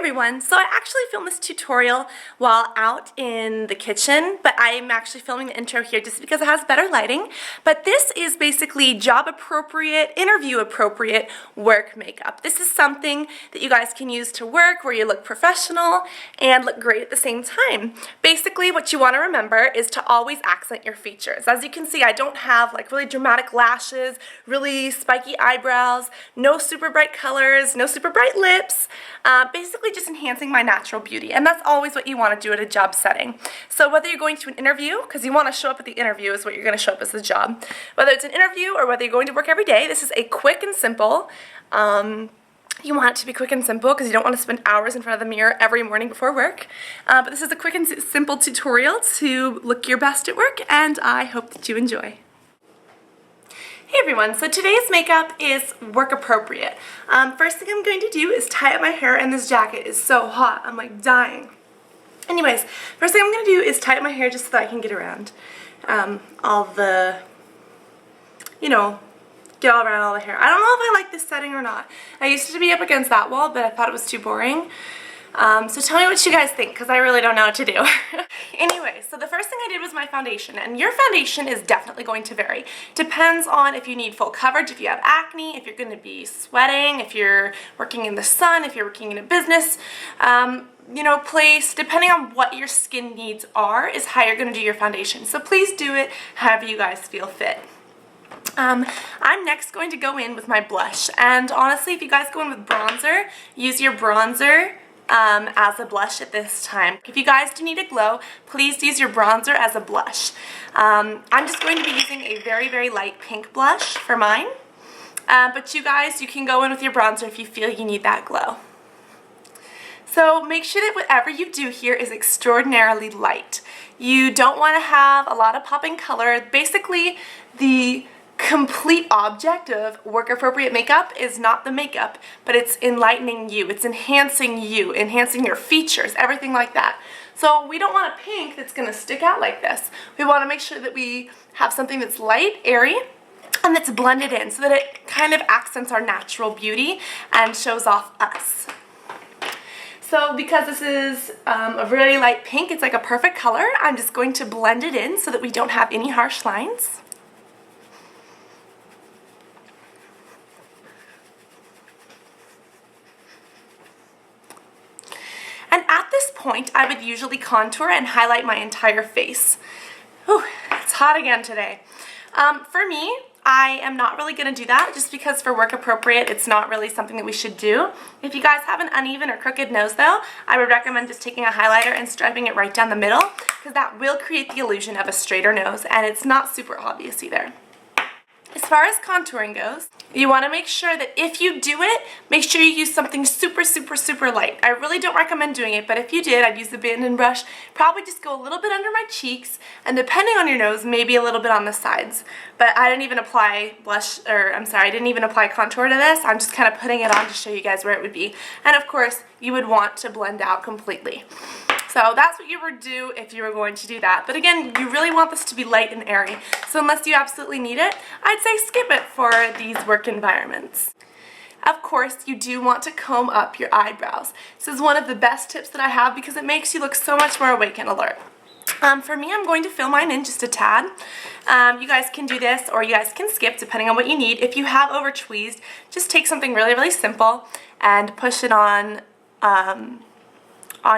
everyone, so I actually filmed this tutorial while out in the kitchen, but I'm actually filming the intro here just because it has better lighting. But this is basically job appropriate, interview appropriate work makeup. This is something that you guys can use to work where you look professional and look great at the same time. Basically what you want to remember is to always accent your features. As you can see, I don't have like really dramatic lashes, really spiky eyebrows, no super bright colors, no super bright lips. Basically just enhancing my natural beauty, and that's always what you want to do at a job setting. So whether you're going to an interview, because you want to show up at the interview is what you're going to show up as the job, whether it's an interview or whether you're going to work every day, this is a quick and simple. You want it to be quick and simple because you don't want to spend hours in front of the mirror every morning before work. But this is a quick and simple tutorial to look your best at work, and I hope that you enjoy. Hey everyone, so today's makeup is work appropriate. First thing I'm going to do is tie up my hair, and this jacket is so hot, I'm like dying. Anyways, first thing I'm going to do is tie up my hair just so that I can get around all the, get all around all the hair. I don't know if I like this setting or not. I used to be up against that wall, but I thought it was too boring. So tell me what you guys think, because I really don't know what to do. Anyway, so the first thing I did was my foundation, and your foundation is definitely going to vary. Depends on if you need full coverage, if you have acne, if you're going to be sweating, if you're working in the sun, if you're working in a business, place, depending on what your skin needs are, is how you're going to do your foundation. So please do it however you guys feel fit. I'm next going to go in with my blush, and honestly, if you guys go in with bronzer, use your bronzer as a blush at this time. If you guys do need a glow, please use your bronzer as a blush. I'm just going to be using a very, very light pink blush for mine, but you guys, you can go in with your bronzer if you feel you need that glow. So make sure that whatever you do here is extraordinarily light. You don't want to have a lot of popping color. Basically, the complete object of work appropriate makeup is not the makeup, but it's enlightening you, it's enhancing you, enhancing your features, everything like that. So we don't want a pink that's going to stick out like this. We want to make sure that we have something that's light, airy, and that's blended in so that it kind of accents our natural beauty and shows off us. So because this is a really light pink, it's like a perfect color, I'm just going to blend it in so that we don't have any harsh lines. And at this point, I would usually contour and highlight my entire face. Whew, it's hot again today. For me, I am not really going to do that just because for work appropriate, it's not really something that we should do. If you guys have an uneven or crooked nose though, I would recommend just taking a highlighter and striping it right down the middle, because that will create the illusion of a straighter nose, and it's not super obvious either. As far as contouring goes, you want to make sure that if you do it, make sure you use something super, super, super light. I really don't recommend doing it, but if you did, I'd use the abandon brush. Probably just go a little bit under my cheeks, and depending on your nose, maybe a little bit on the sides. But I didn't even apply I didn't even apply contour to this. I'm just kind of putting it on to show you guys where it would be. And of course, you would want to blend out completely. So that's what you would do if you were going to do that. But again, you really want this to be light and airy. So unless you absolutely need it, I'd say skip it for these work environments. Of course, you do want to comb up your eyebrows. This is one of the best tips that I have because it makes you look so much more awake and alert. For me, I'm going to fill mine in just a tad. You guys can do this or you guys can skip depending on what you need. If you have over tweezed, just take something really, really simple and push it on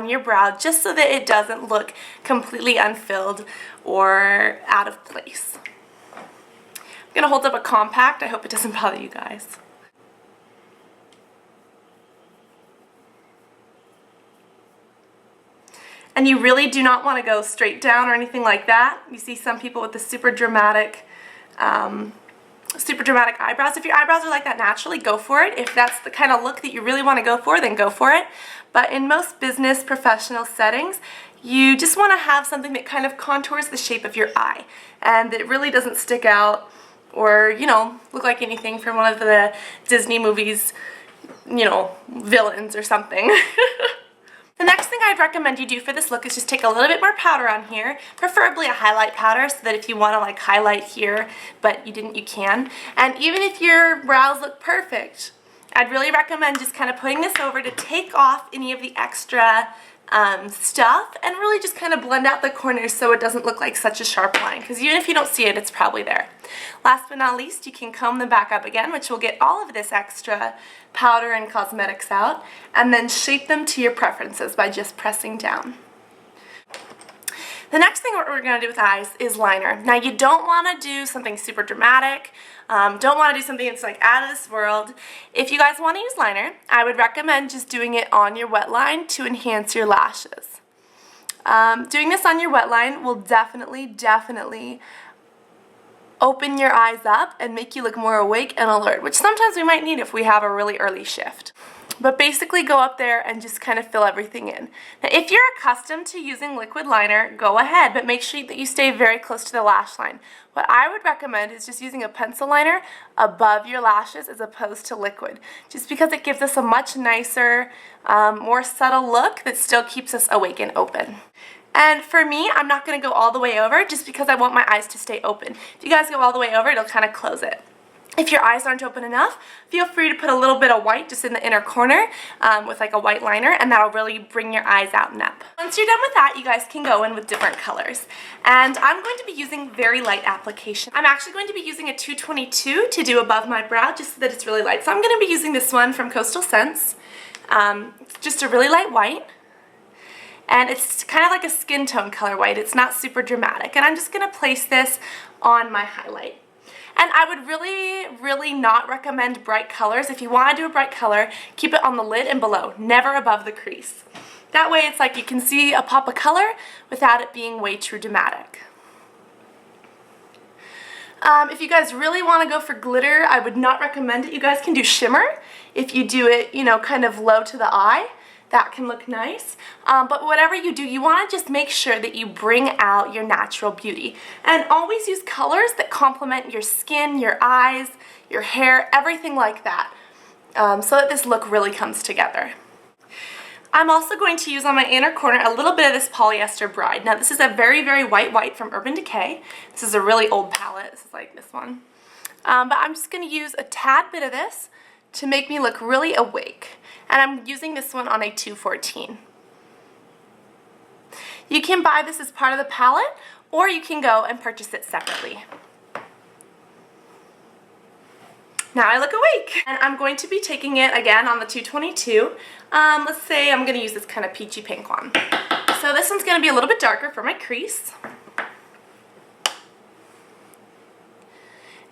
your brow just so that it doesn't look completely unfilled or out of place. I'm going to hold up a compact. I hope it doesn't bother you guys. And you really do not want to go straight down or anything like that. You see some people with the super dramatic eyebrows. If your eyebrows are like that naturally, go for it. If that's the kind of look that you really want to go for, then go for it. But in most business professional settings, you just want to have something that kind of contours the shape of your eye and that really doesn't stick out or, look like anything from one of the Disney movies, villains or something. The next thing I'd recommend you do for this look is just take a little bit more powder on here, preferably a highlight powder, so that if you want to like highlight here, but you didn't, you can. And even if your brows look perfect, I'd really recommend just kind of putting this over to take off any of the extra stuff and really just kind of blend out the corners so it doesn't look like such a sharp line, because even if you don't see it, it's probably there. Last but not least, you can comb them back up again, which will get all of this extra powder and cosmetics out, and then shape them to your preferences by just pressing down. The next thing what we're going to do with eyes is liner. Now you don't want to do something super dramatic, don't want to do something that's like out of this world. If you guys want to use liner, I would recommend just doing it on your wet line to enhance your lashes. Doing this on your wet line will definitely open your eyes up and make you look more awake and alert, which sometimes we might need if we have a really early shift. But basically go up there and just kind of fill everything in. Now if you're accustomed to using liquid liner, go ahead, but make sure that you stay very close to the lash line. What I would recommend is just using a pencil liner above your lashes as opposed to liquid, just because it gives us a much nicer, more subtle look that still keeps us awake and open. And for me, I'm not going to go all the way over just because I want my eyes to stay open. If you guys go all the way over, it'll kind of close it. If your eyes aren't open enough, feel free to put a little bit of white just in the inner corner with like a white liner, and that'll really bring your eyes out and up. Once you're done with that, you guys can go in with different colors. And I'm going to be using very light application. I'm actually going to be using a 222 to do above my brow just so that it's really light. So I'm going to be using this one from Coastal Scents. It's just a really light white. And it's kind of like a skin tone color white. It's not super dramatic. And I'm just going to place this on my highlight. And I would really not recommend bright colors. If you want to do a bright color, keep it on the lid and below, never above the crease. That way it's like you can see a pop of color without it being way too dramatic. If you guys really want to go for glitter, I would not recommend it. You guys can do shimmer if you do it, you know, kind of low to the eye. That can look nice, but whatever you do, you want to just make sure that you bring out your natural beauty. And always use colors that complement your skin, your eyes, your hair, everything like that, so that this look really comes together. I'm also going to use on my inner corner a little bit of this Polyester Bride. Now this is a very white from Urban Decay. This is a really old palette. This is like this one. But I'm just going to use a tad bit of this to make me look really awake. And I'm using this one on a 214. You can buy this as part of the palette, or you can go and purchase it separately. Now I look awake. And I'm going to be taking it again on the 222. Let's say I'm going to use this kind of peachy pink one. So this one's going to be a little bit darker for my crease.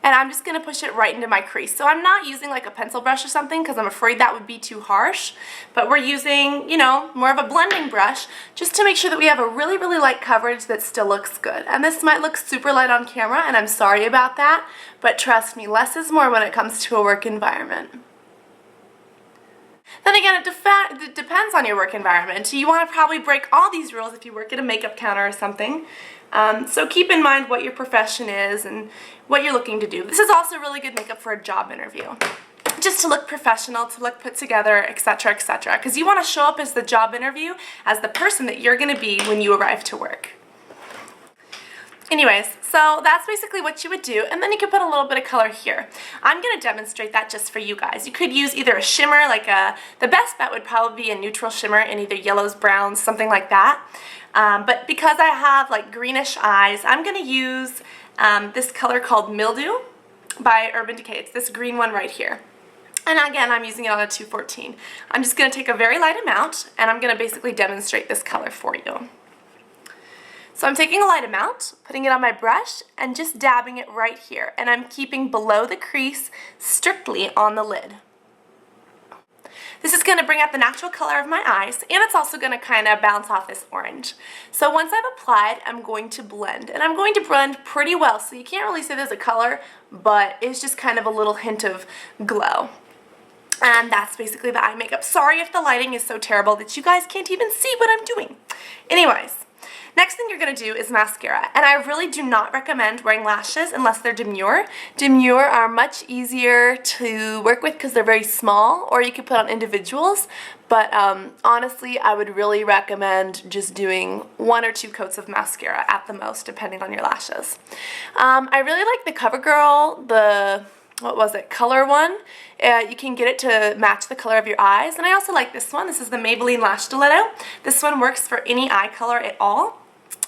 And I'm just going to push it right into my crease. So I'm not using like a pencil brush or something because I'm afraid that would be too harsh. But we're using, you know, more of a blending brush just to make sure that we have a really light coverage that still looks good. And this might look super light on camera, and I'm sorry about that. But trust me, less is more when it comes to a work environment. Then again, it depends on your work environment. You want to probably break all these rules if you work at a makeup counter or something. So keep in mind what your profession is and what you're looking to do. This is also really good makeup for a job interview. Just to look professional, to look put together, etc., etc. Because you want to show up as the job interview as the person that you're going to be when you arrive to work. Anyways, so that's basically what you would do, and then you could put a little bit of color here. I'm going to demonstrate that just for you guys. You could use either a shimmer, like the best bet would probably be a neutral shimmer in either yellows, browns, something like that. But because I have like greenish eyes, I'm going to use this color called Mildew by Urban Decay. It's this green one right here. And again, I'm using it on a 214. I'm just going to take a very light amount, and I'm going to basically demonstrate this color for you. So I'm taking a light amount, putting it on my brush, and just dabbing it right here. And I'm keeping below the crease, strictly on the lid. This is going to bring out the natural color of my eyes, and it's also going to kind of bounce off this orange. So once I've applied, I'm going to blend. And I'm going to blend pretty well, so you can't really say there's a color, but it's just kind of a little hint of glow. And that's basically the eye makeup. Sorry if the lighting is so terrible that you guys can't even see what I'm doing. Anyways. Next thing you're going to do is mascara, and I really do not recommend wearing lashes unless they're demure. Demure are much easier to work with because they're very small, or you could put on individuals, but honestly I would really recommend just doing 1 or 2 coats of mascara at the most, depending on your lashes. I really like the CoverGirl, what was it, color one. You can get it to match the color of your eyes. And I also like this one. This is the Maybelline Lash Stiletto. This one works for any eye color at all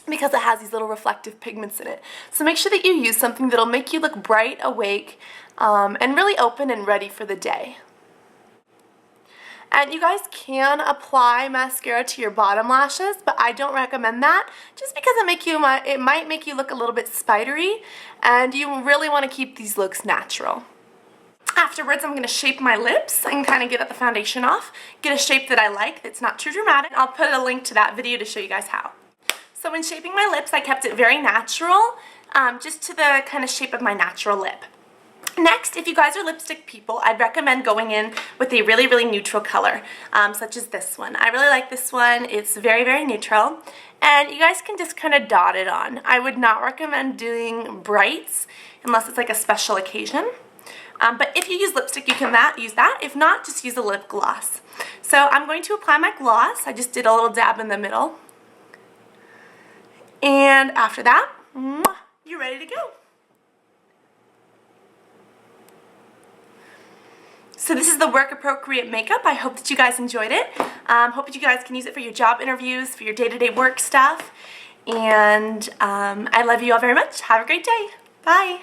because it has these little reflective pigments in it. So make sure that you use something that'll make you look bright, awake, and really open and ready for the day. And you guys can apply mascara to your bottom lashes, but I don't recommend that just because it might make you look a little bit spidery, and you really want to keep these looks natural. Afterwards, I'm going to shape my lips and kind of get the foundation off, get a shape that I like that's not too dramatic. I'll put a link to that video to show you guys how. So when shaping my lips, I kept it very natural, just to the kind of shape of my natural lip. Next, if you guys are lipstick people, I'd recommend going in with a really, really neutral color, such as this one. I really like this one. It's very, very neutral, and you guys can just kind of dot it on. I would not recommend doing brights unless it's like a special occasion. But if you use lipstick, you can use that. If not, just use a lip gloss. So I'm going to apply my gloss. I just did a little dab in the middle. And after that, you're ready to go. So this is the work appropriate makeup. I hope that you guys enjoyed it. Hope that you guys can use it for your job interviews, for your day-to-day work stuff. And I love you all very much. Have a great day. Bye.